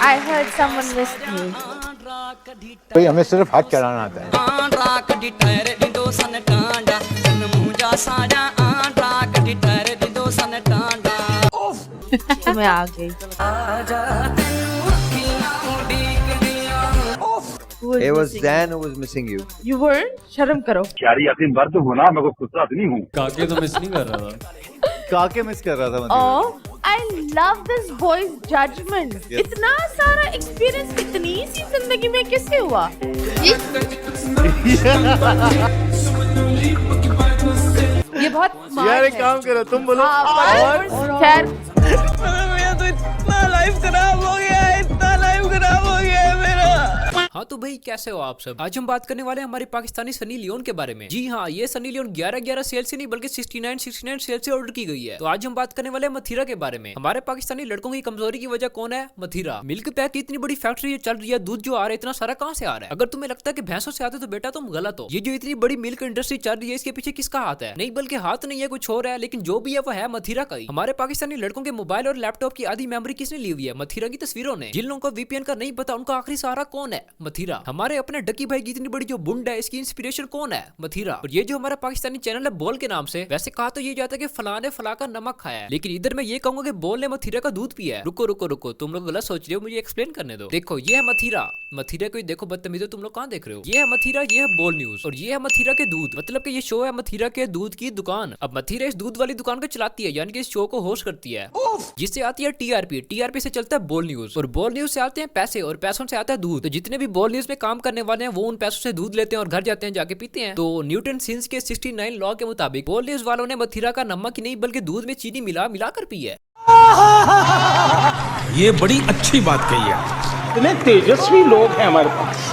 I heard someone missed me. भाई हमें सिर्फ हाथ चलाना आता है। तो मैं आ गई। It was Zan who was missing you. You weren't? शर्म करो। यारी यकीन मर्द हूँ ना, मैं कोई कुत्ता नहीं हूँ। काके तो मिस नहीं कर रहा था। काके मिस कर रहा था मतलब। Oh, I love this boy's judgment. इतना सारा एक्सपीरियंस इतनी सी जिंदगी में कैसे हुआ? ये बहुत smart यार एक है। काम करो, तुम बोलो। और खैर मेरा तो इतना लाइफ खराब हो गया है, इतना लाइफ खराब हो गया है मेरा। हाँ तो भाई कैसे हो आप सब। आज हम बात करने वाले हैं हमारे पाकिस्तानी सनी लियोन के बारे में। जी हाँ, ये सनी लियोन 11-11 सेल से नहीं बल्कि 69 सेल से ऑर्डर की गई है। तो आज हम बात करने वाले हैं मथीरा के बारे में। हमारे पाकिस्तानी लड़कों की कमजोरी की वजह कौन है? मथीरा। मिल्क पैक की इतनी बड़ी फैक्ट्री चल रही है, दूध जो आ रहा है इतना सारा कहाँ से आ रहा है? अगर तुम्हें लगता है कि भैंसों से आते तो बेटा तुम गलत हो। ये जो इतनी बड़ी मिल्क इंडस्ट्री चल रही है इसके पीछे किसका हाथ है? नहीं बल्कि हाथ नहीं है, कुछ और है, लेकिन जो भी है वो है मथीरा का ही। हमारे पाकिस्तानी लड़कों के मोबाइल और लैपटॉप की आधी मेमोरी किसने ली हुई है? मथीरा की तस्वीरों ने। जिन लोगों को वीपीएन का नहीं पता उनका आखिरी सहारा कौन है? मथीरा। हमारे अपने डकी भाई की इतनी बड़ी जो बुंड है इसकी इंस्पिरेशन कौन है? मथीरा। और ये जो हमारा पाकिस्तानी चैनल है बोल के नाम से, वैसे कहा तो ये जाता है कि फला ने फला का नमक खाया है, लेकिन इधर मैं ये कहूंगा कि बोल ने मथीरा का दूध पिया है। रुको रुको रुको, तुम लोग गलत सोच रहे हो, मुझे एक्सप्लेन करने दो। देखो ये है मथीरा। मथीरा को देखो बदतमीजो, तुम लोग कहाँ देख रहे हो? ये है मथीरा, ये है बोल न्यूज, और ये है मथीरा के दूध। मतलब कि ये शो है मथीरा के दूध की दुकान। अब मथीरा इस दूध वाली दुकान को चलाती है, यानी कि इस शो को होस्ट करती है, जिससे आती है टीआरपी। टीआरपी से चलता है बोल न्यूज, और बोल न्यूज से आते हैं पैसे, और पैसों से आता है दूध। तो जितने भी बोल न्यूज में काम करने वाले हैं वो उन पैसों से दूध लेते हैं और घर जाते हैं, जाके पीते हैं। तो न्यूटन सीन्स के 69 लॉ के मुताबिक बोल न्यूज वालों ने मथीरा का नमक ही नहीं बल्कि दूध में चीनी मिला कर पी है। ये बड़ी अच्छी बात कही है। इतने तेजस्वी लोग हैं हमारे पास,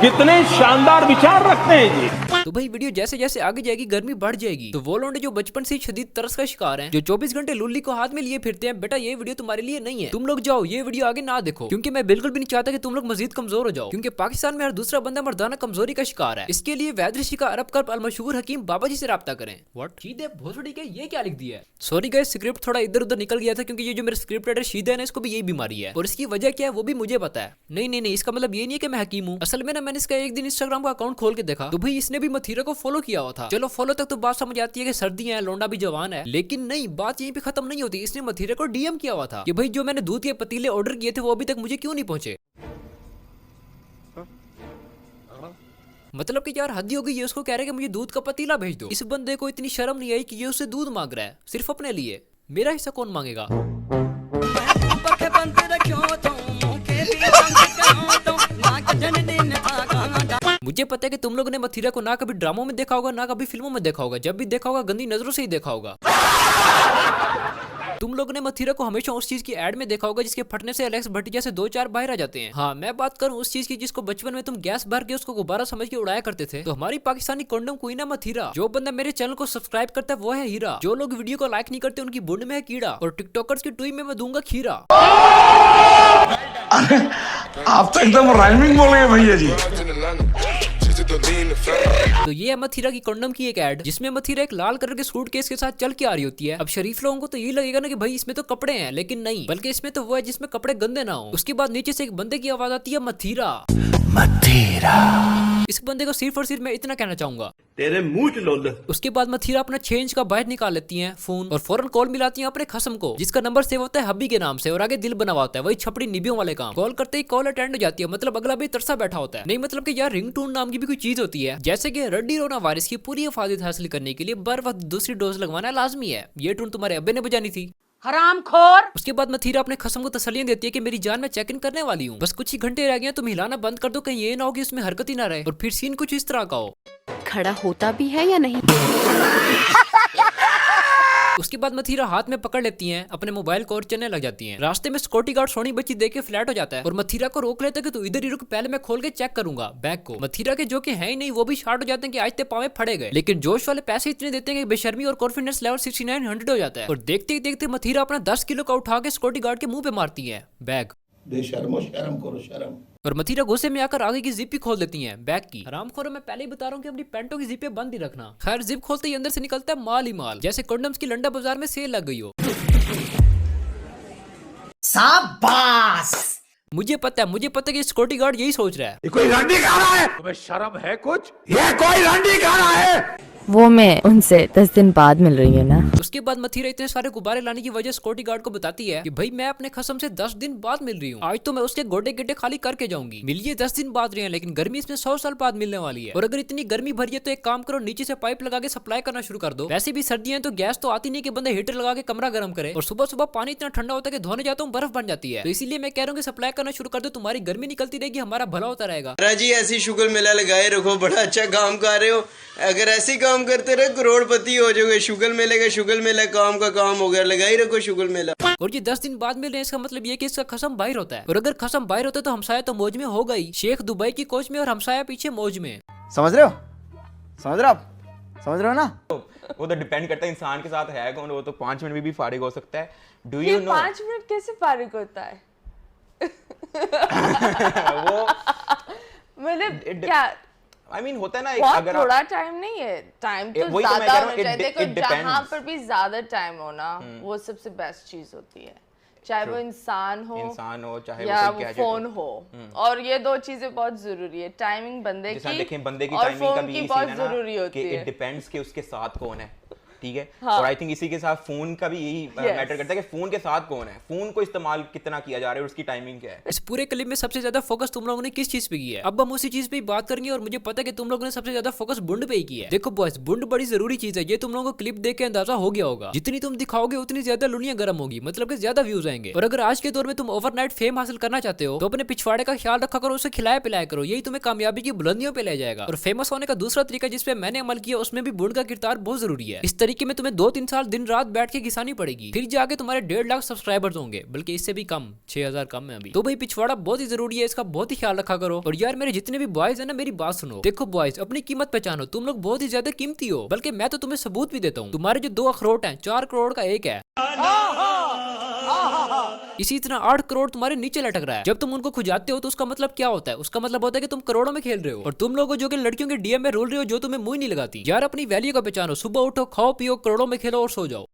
कितने शानदार विचार रखते हैं जी। तो भाई वीडियो जैसे जैसे आगे जाएगी गर्मी बढ़ जाएगी। तो वो लोग जो बचपन से शदीद तरस का शिकार हैं, जो 24 घंटे लुल्ली को हाथ में लिए फिरते हैं, बेटा ये वीडियो तुम्हारे लिए नहीं है। तुम लोग जाओ, ये वीडियो आगे ना देखो, क्योंकि मैं बिल्कुल भी नहीं चाहता कि तुम लोग मजीद कमजोर हो जाओ, क्योंकि पाकिस्तान में हर दूसरा बंदा मर्दाना कमजोरी का शिकार है। इसके लिए वैद ऋषि का अरब कर्ब अलमशहूर हकीम बाबा जी से राब्ता करें। व्हाट शीदे भोसड़ी के ये क्या लिख दिया है? सॉरी गाइस, स्क्रिप्ट थोड़ा इधर उधर निकल गया था, क्योंकि ये जो मेरा स्क्रिप्ट राइटर शीदा है ना, इसको भी यही बीमारी है, और इसकी वजह क्या है वो भी मुझे पता है। नहीं, इसका मतलब ये नहीं है कि मैं हकीम हूँ। असल में ना मैंने इसका एक दिन इंस्टाग्राम का अकाउंट खोल के देखा, तो भाई इसने भी मथीरा को फॉलो किया हुआ था। चलो फॉलो तक तो बात समझ आती है कि सर्दी है, लोंडा भी जवान है, लेकिन नहीं, बात यहीं पे खत्म नहीं होती। इसने मथीरा को डीएम किया हुआ था कि भाई जो मैंने दूध के पतीले ऑर्डर किए थे वो अभी तक मुझे क्यों नहीं पहुंचे। मतलब कि यार हद ही हो गई, ये उसको कह रहे हैं कि मुझे दूध का पतीला भेज दो। इस बंदे को इतनी शर्म नहीं आई कि ये उससे दूध मांग रहा है सिर्फ अपने लिए। मेरा हिस्सा कौन मांगेगा? मुझे पता है कि तुम लोगों ने मथीरा को ना कभी ड्रामों में देखा होगा ना कभी फिल्मों में देखा होगा, जब भी देखा होगा गंदी नजरों से ही देखा होगा। तुम लोगों ने मथीरा को हमेशा उस चीज की एड में देखा होगा जिसके फटने से एलेक्स भटिया से 2-4 बाहर आ जाते हैं। हाँ, मैं बात करूं उस चीज की जिसको बचपन में तुम गैस भर के उसको गुब्बारा समझ के उड़ाया करते थे। तो हमारी पाकिस्तानी कंडोम क्वीन है मथीरा। जो बंदा मेरे चैनल को सब्सक्राइब करता है वो है हीरा। जो लोग वीडियो को लाइक नहीं करते उनकी बुंड में है कीड़ा, और टिकटॉकर्स की टुई में मैं दूंगा खीरा। आप तो एकदम राइमिंग बोल रहे हैं भैया जी। तो ये है मथीरा की कंडोम की एक ऐड, जिसमें मथीरा एक लाल कलर के सूटकेस के साथ चल के आ रही होती है। अब शरीफ लोगों को तो ये लगेगा ना कि भाई इसमें तो कपड़े हैं, लेकिन नहीं, बल्कि इसमें तो वो है जिसमें कपड़े गंदे ना हो। उसके बाद नीचे से एक बंदे की आवाज आती है मथीरा। इस बंदे को सिर्फ और सिर्फ मैं इतना कहना चाहूंगा, तेरे मुंह च लोल। उसके बाद मथीरा अपना चेंज का बाहर निकाल लेती हैं फोन, और फौरन कॉल मिलाती हैं अपने खसम को, जिसका नंबर सेव होता है हब्बी के नाम से और आगे दिल बना हुआ होता है, वही छपड़ी निबियों वाले काम। कॉल करते ही कॉल अटेंड हो जाती है, मतलब अगला भी तरसा बैठा होता है। नहीं मतलब कि यार रिंगटोन नाम की भी कोई चीज होती है, जैसे कि रड्डी रोना वायरस की पूरी हिफाजत हासिल करने के लिए बर वक्त दूसरी डोज लगवाना लाजमी है। ये टून तुम्हारे अब्बे ने बजानी थी, हरामखोर। उसके बाद मथीरा अपने खसम को तसल्लियां देती है कि मेरी जान मैं चेक इन करने वाली हूँ, बस कुछ ही घंटे रह गए, तुम हिलाना बंद कर दो, कहीं ये ना हो कि उसमें हरकत ही ना रहे। और फिर सीन कुछ इस तरह का हो, खड़ा होता भी है या नहीं? उसके बाद मथीरा हाथ में पकड़ लेती हैं अपने मोबाइल को और चलने लग जाती हैं। रास्ते में सिक्योरिटी गार्ड सोनी बच्ची देख के फ्लैट हो जाता है और मथीरा को रोक लेता है कि तू इधर ही रुक, पहले मैं खोल के चेक करूंगा बैग को। मथीरा के जो कि है ही नहीं वो भी शार्ट हो जाते हैं कि आज ते पावे फड़े गए, लेकिन जोश वाले पैसे इतने देते हैं कि बेशर्मी और कॉन्फिडेंस लेवल 6900 हो जाता है। और देखते ही देखते मथीरा अपना 10 किलो का उठा के सिक्योरिटी गार्ड के मुंह पे मारती है बैग। बेशर्मो शर्म करो शर्म। और मथीरा गुस्से में आकर आगे की जिप ही खोल देती हैं बैग की। हरामखोरों, मैं पहले ही बता रहा हूँ कि अपनी पैंटों की जिपें बंद ही रखना। खैर जिप खोलते ही अंदर से निकलता है माल ही माल, जैसे कंडोम्स की लंडा बाजार में सेल लग गई हो। शाबाश। मुझे पता है कि सिक्योरिटी गार्ड यही सोच रहा है। ये कोई रंडी खा रहा है? तुम्हें शर्म है कुछ? ये कोई रंडी खा रहा है? वो मैं उनसे 10 दिन बाद मिल रही हूँ ना। उसके बाद मथीरा इतने सारे गुब्बारे लाने की वजह सिक्योरिटी गार्ड को बताती है कि भाई मैं अपने कसम से 10 दिन बाद मिल रही हूँ, आज तो मैं उसके गोडे गिड्डे खाली करके जाऊंगी। मिलिए 10 दिन बाद रहे हैं, लेकिन गर्मी इसमें 100 साल बाद मिलने वाली है। और अगर इतनी गर्मी भरी है तो एक काम करो, नीचे से पाइप लगा के सप्लाई करना शुरू कर दो। वैसे भी सर्दियां तो गैस तो आती नहीं कि बंदे हीटर लगा के कमरा गर्म करे, और सुबह सुबह पानी इतना ठंडा होता है कि धोने जाता हूँ बर्फ बन जाती है। तो इसीलिए मैं कह रहा हूँ कि सप्लाई करना शुरू कर दो, तुम्हारी गर्मी निकलती रहेगी, हमारा भला होता रहेगा। जी ऐसी शुगर मेला लगाए रखो, बड़ा अच्छा काम कर रहे हो। अगर ऐसे ही काम करते रहे करोड़पति हो जाओगे। शुगर मेला काम का काम हो गया, लगाई रखो शुगर मेला। और ये 10 दिन बाद मिल रहे हैं, इसका मतलब ये कि इसका खसम बाहर होता है। और अगर खसम बाहर होता है तो हमसाया तो मौज में होगा ही। शेख दुबई की कोच में और हमसाया पीछे मौज में। समझ रहे हो ना? वो तो डिपेंड करता है इंसान के साथ है कौन। वो तो 5 मिनट में भी फारिग हो सकता है। डू यू नो 5 मिनट कैसे फारिग होता है? वो मतलब क्या I mean, होता है ना, बहुत अगर थोड़ा टाइम नहीं है, टाइम तो वही तो मैं ज्यादा कह रहा हूँ, होना चाहिए। देखो जहाँ depends. पर भी ज्यादा टाइम हो ना, वो सबसे बेस्ट चीज होती है, चाहे वो इंसान हो चाहे या वो फोन हो। और ये 2 चीजें बहुत जरूरी है, टाइमिंग बंदे की देखें, बंदे की और टाइमिंग का फोन भी की इसी बहुत है ना, जरूरी होती कि है। इट डिपेंड्स कि उसके साथ कौन है, ठीक है। हाँ। और आई थिंक इसी के साथ फोन का भी यही मैटर करता है कि फोन के साथ कौन है, फोन को इस्तेमाल कितना किया जा रहा है और उसकी टाइमिंग क्या है। इस पूरे क्लिप में सबसे ज्यादा फोकस तुम लोगों ने किस चीज पे किया है? अब हम उसी चीज पे ही बात करेंगे। और मुझे पता है कि तुम लोगों ने सबसे ज्यादा फोकस बुंड पे ही किया है। देखो बॉयज, बुंड बड़ी जरूरी चीज है, ये तुम लोगों को क्लिप देख के अंदाजा हो गया होगा। जितनी तुम दिखाओगे उतनी ज्यादा लुनियां गर्म होगी, मतलब कि ज्यादा व्यूज आएंगे। और अगर आज के दौर में तुम ओवरनाइट फेम हासिल करना चाहते हो तो अपने पिछवाड़े का ख्याल रखा करो, उसे खिलाया पिलाया करो, यही तुम्हें कामयाबी की बुलंदियों पे ले जाएगा। और फेमस होने का दूसरा तरीका जिसपे मैंने अमल किया, उसमें भी बुंड का किरदार बहुत जरूरी है। इस तरीके में तुम्हें 2-3 साल दिन रात बैठ के घिसानी पड़ेगी, फिर जाके तुम्हारे 1.5 लाख सब्सक्राइबर्स होंगे, बल्कि इससे भी कम, 6000 कम है अभी। तो भाई पिछवाड़ा बहुत ही जरूरी है, इसका बहुत ही ख्याल रखा करो। और यार मेरे जितने भी बॉयज है ना, मेरी बात सुनो। देखो बॉयज, अपनी कीमत पहचानो, तुम लोग बहुत ही ज्यादा कीमती हो। बल्कि मैं तो तुम्हें सबूत भी देता हूँ, तुम्हारे जो 2 अखरोट हैं 4 करोड़ का एक है, इसी तरह 8 करोड़ तुम्हारे नीचे लटक रहा है। जब तुम उनको खुजाते हो तो उसका मतलब क्या होता है? उसका मतलब होता है कि तुम करोड़ों में खेल रहे हो। और तुम लोगों जो कि लड़कियों के डीएम में रोल रहे हो, जो तुम्हें मुंह नहीं लगाती। यार अपनी वैल्यू को पहचानो, सुबह उठो, खाओ पियो, करोड़ों में खेलो और सो जाओ।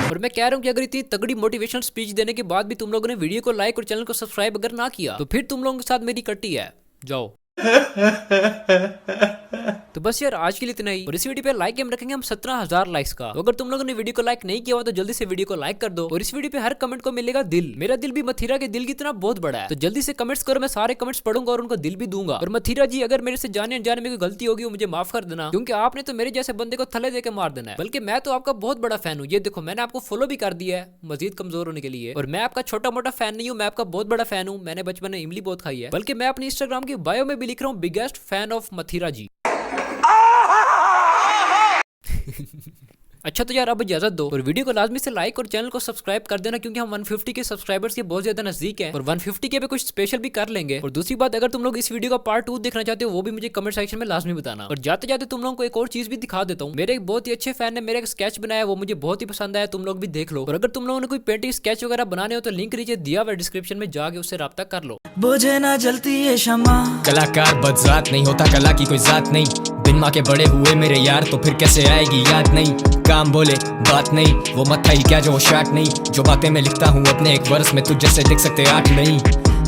और मैं कह रहा हूँ कि अगर इतनी तगड़ी मोटिवेशनल स्पीच देने के बाद भी तुम लोगों ने वीडियो को लाइक और चैनल को सब्सक्राइब अगर ना किया तो फिर तुम लोगों के साथ मेरी कट्टी है, जाओ। तो बस यार आज के लिए इतना ही। और इस वीडियो पे लाइक हम रखेंगे हम 17,000 लाइक्स का। तो अगर तुम लोगों ने वीडियो को लाइक नहीं किया हो तो जल्दी से वीडियो को लाइक कर दो। और इस वीडियो पे हर कमेंट को मिलेगा दिल। मेरा दिल भी मथीरा के दिल की तरह बहुत बड़ा है, तो जल्दी से कमेंट्स करो, मैं सारे कमेंट्स पढ़ूंगा और उनको दिल भी दूंगा। और मथीरा जी, अगर मेरे से जाने अनजाने में कोई गलती होगी मुझे माफ कर देना, क्योंकि आपने तो मेरे जैसे बंदे को थले देके मार देना है। बल्कि मैं तो आपका बहुत बड़ा फैन हूँ, ये देखो मैंने आपको फॉलो भी कर दिया है मजीद कमजोर होने के लिए। और मैं आपका छोटा मोटा फैन नहीं हूँ, मैं आपका बहुत बड़ा फैन हूँ। मैंने बचपन में इमली बहुत खाई है, बल्कि मैं अपनी इंस्टाग्राम की बायो में भी लिख रहा हूँ बिगेस्ट फैन ऑफ मथीरा जी। अच्छा तो यार अब इजाजत दो और वीडियो को लाजमी से लाइक और चैनल को सब्सक्राइब कर देना, क्योंकि हम 150 के सब्सक्राइबर्स के बहुत ज्यादा नजदीक हैं और 150 के पे कुछ स्पेशल भी कर लेंगे। और दूसरी बात, अगर तुम लोग इस वीडियो का पार्ट 2 देखना चाहते हो वो भी मुझे कमेंट सेक्शन में लाजमी बताना। और जाते जाते तुम लोगों को एक और चीज भी दिखा देता हूँ। मेरे एक बहुत ही अच्छे फैन ने मेरा एक स्केच बनाया, वो मुझे बहुत ही पसंद आया, तुम लोग भी देख लो। और अगर तुम लोगों ने कोई पेंटिंग स्केच वगैरह बनाने हो तो लिंक नीचे दिया हुआ डिस्क्रिप्शन में जाके उससे राब्ता कर लो। बुझे ना जलती है शमा, कलाकार बदजात नहीं होता, कला की कोई जात नहीं। बिन माँ के बड़े हुए मेरे यार, तो फिर कैसे आएगी याद नहीं। काम बोले बात नहीं, वो मत ही क्या जो वो शाट नहीं। जो बातें मैं लिखता हूँ अपने एक वर्ष में तुझ जैसे लिख सकते 8 नहीं।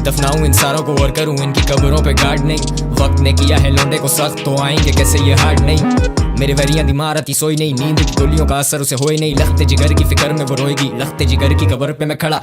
दफनाऊं इन सारों को और करूं इनकी कब्रों पे गार्ड नहीं। वक्त ने किया है लौंडे को सख्त, तो आएंगे कैसे ये हार्ड नहीं। मेरे वरियां दिमाग आती सोई नहीं, नींद की गोलियों का असर उसे होई नहीं। लखते जिगर की फिक्र में वो रोएगी, लखते जिगर की कब्र पे मैं खड़ा।